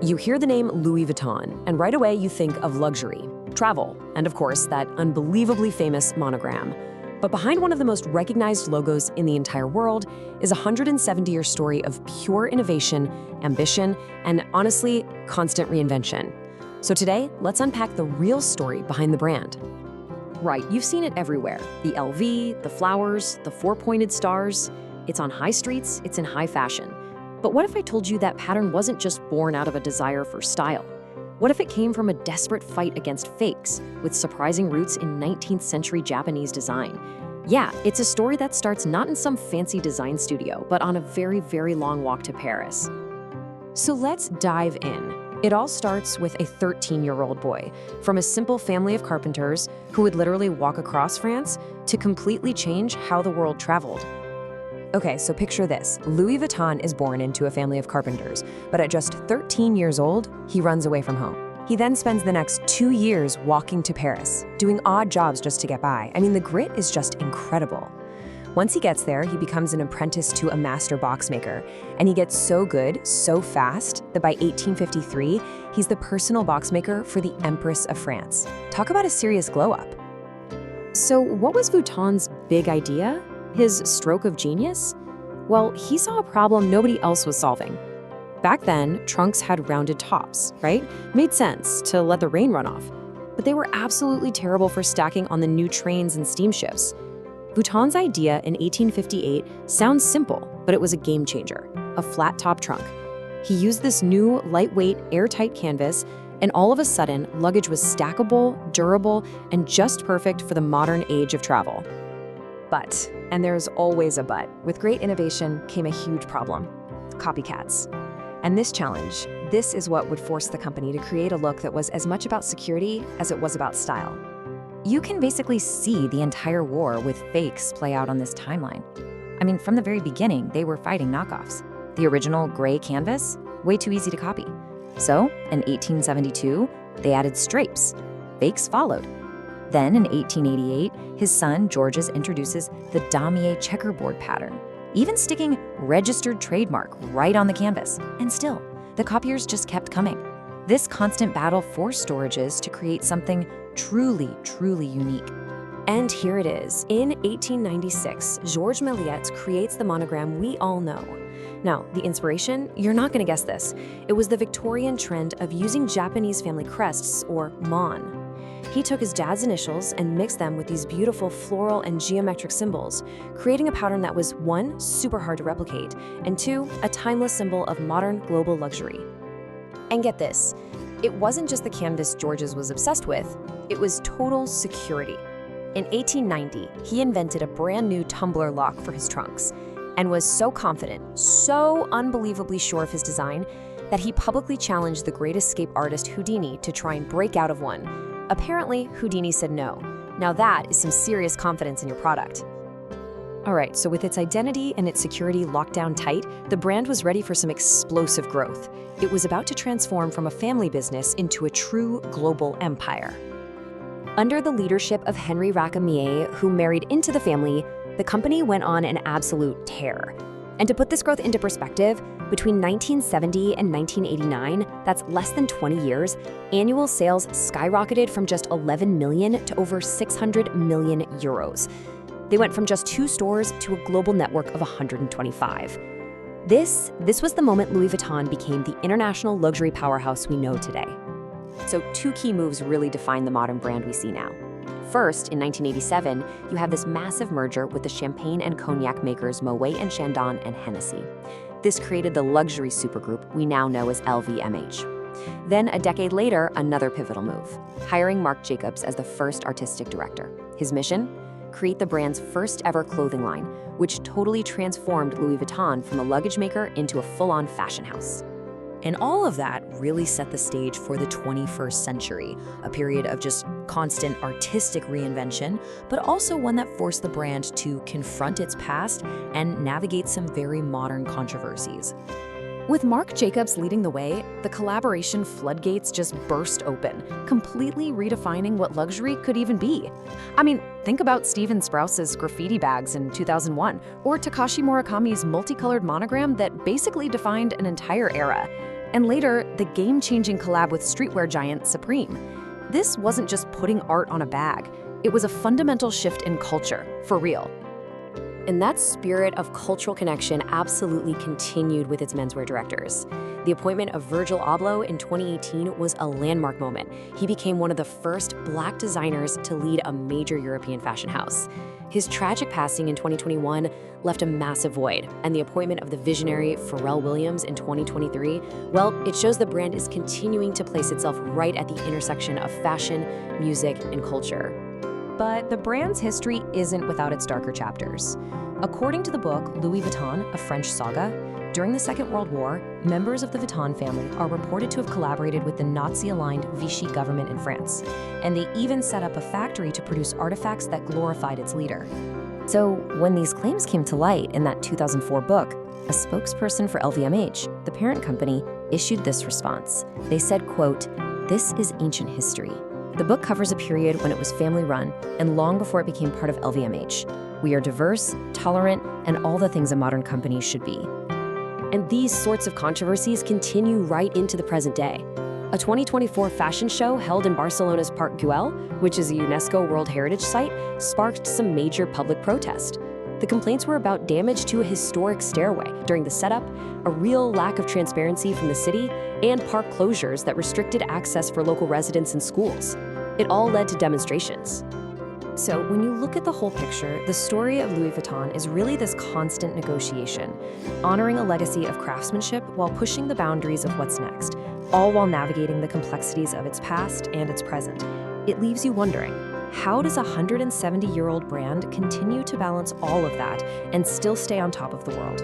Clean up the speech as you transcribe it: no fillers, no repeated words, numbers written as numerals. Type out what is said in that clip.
You hear the name Louis Vuitton, and right away you think of luxury, travel, and of course, that unbelievably famous monogram. But behind one of the most recognized logos in the entire world is a 170-year story of pure innovation, ambition, and honestly, constant reinvention. So today, let's unpack the real story behind the brand. Right, you've seen it everywhere. The LV, the flowers, the four-pointed stars. It's on high streets, it's in high fashion. But what if I told you that pattern wasn't just born out of a desire for style? What if it came from a desperate fight against fakes, with surprising roots in 19th century Japanese design? Yeah, it's a story that starts not in some fancy design studio, but on a very, very long walk to Paris. So let's dive in. It all starts with a 13-year-old boy from a simple family of carpenters who would literally walk across France to completely change how the world traveled. Okay, so picture this. Louis Vuitton is born into a family of carpenters, but at just 13 years old, he runs away from home. He then spends the next 2 years walking to Paris, doing odd jobs just to get by. I mean, the grit is just incredible. Once he gets there, he becomes an apprentice to a master boxmaker, and he gets so good, so fast, that by 1853, he's the personal boxmaker for the Empress of France. Talk about a serious glow-up. So what was Vuitton's big idea? His stroke of genius? Well, he saw a problem nobody else was solving. Back then, trunks had rounded tops, right? Made sense to let the rain run off. But they were absolutely terrible for stacking on the new trains and steamships. Vuitton's idea in 1858 sounds simple, but it was a game changer, a flat-top trunk. He used this new, lightweight, airtight canvas, and all of a sudden, luggage was stackable, durable, and just perfect for the modern age of travel. But, and there's always a but, with great innovation came a huge problem: copycats. And this challenge, this is what would force the company to create a look that was as much about security as it was about style. You can basically see the entire war with fakes play out on this timeline. I mean, from the very beginning, they were fighting knockoffs. The original gray canvas, way too easy to copy. So, in 1872, they added stripes. Fakes followed. Then, in 1888, his son, Georges, introduces the damier checkerboard pattern, even sticking registered trademark right on the canvas. And still, the copiers just kept coming. This constant battle forced storages to create something truly, truly unique. And here it is. In 1896, Georges Méliès creates the monogram we all know. Now, the inspiration? You're not going to guess this. It was the Victorian trend of using Japanese family crests, or mon. He took his dad's initials and mixed them with these beautiful floral and geometric symbols, creating a pattern that was, 1, super hard to replicate, and 2, a timeless symbol of modern global luxury. And get this, it wasn't just the canvas Georges was obsessed with, it was total security. In 1890, he invented a brand new tumbler lock for his trunks and was so confident, so unbelievably sure of his design, that he publicly challenged the great escape artist Houdini to try and break out of one. Apparently, Houdini said no. Now that is some serious confidence in your product. All right, so with its identity and its security locked down tight, the brand was ready for some explosive growth. It was about to transform from a family business into a true global empire. Under the leadership of Henri Racamier, who married into the family, the company went on an absolute tear. And to put this growth into perspective, between 1970 and 1989, that's less than 20 years, annual sales skyrocketed from just 11 million to over 600 million euros. They went from just 2 stores to a global network of 125. This was the moment Louis Vuitton became the international luxury powerhouse we know today. So 2 key moves really define the modern brand we see now. First, in 1987, you have this massive merger with the champagne and cognac makers Moet and Chandon and Hennessy. This created the luxury supergroup we now know as LVMH. Then, a decade later, another pivotal move, hiring Marc Jacobs as the first artistic director. His mission? Create the brand's first ever clothing line, which totally transformed Louis Vuitton from a luggage maker into a full-on fashion house. And all of that really set the stage for the 21st century, a period of just constant artistic reinvention, but also one that forced the brand to confront its past and navigate some very modern controversies. With Marc Jacobs leading the way, the collaboration floodgates just burst open, completely redefining what luxury could even be. I mean, think about Steven Sprouse's graffiti bags in 2001, or Takashi Murakami's multicolored monogram that basically defined an entire era. And later, the game-changing collab with streetwear giant Supreme. This wasn't just putting art on a bag. It was a fundamental shift in culture, for real. And that spirit of cultural connection absolutely continued with its menswear directors. The appointment of Virgil Abloh in 2018 was a landmark moment. He became one of the first Black designers to lead a major European fashion house. His tragic passing in 2021 left a massive void, and the appointment of the visionary Pharrell Williams in 2023, well, it shows the brand is continuing to place itself right at the intersection of fashion, music, and culture. But the brand's history isn't without its darker chapters. According to the book Louis Vuitton, A French Saga, during the Second World War, members of the Vuitton family are reported to have collaborated with the Nazi-aligned Vichy government in France, and they even set up a factory to produce artifacts that glorified its leader. So when these claims came to light in that 2004 book, a spokesperson for LVMH, the parent company, issued this response. They said, quote, "This is ancient history. The book covers a period when it was family-run and long before it became part of LVMH. We are diverse, tolerant, and all the things a modern company should be." And these sorts of controversies continue right into the present day. A 2024 fashion show held in Barcelona's Parc Güell, which is a UNESCO World Heritage Site, sparked some major public protest. The complaints were about damage to a historic stairway during the setup, a real lack of transparency from the city, and park closures that restricted access for local residents and schools. It all led to demonstrations. So when you look at the whole picture, the story of Louis Vuitton is really this constant negotiation, honoring a legacy of craftsmanship while pushing the boundaries of what's next, all while navigating the complexities of its past and its present. It leaves you wondering, how does a 170-year-old brand continue to balance all of that and still stay on top of the world?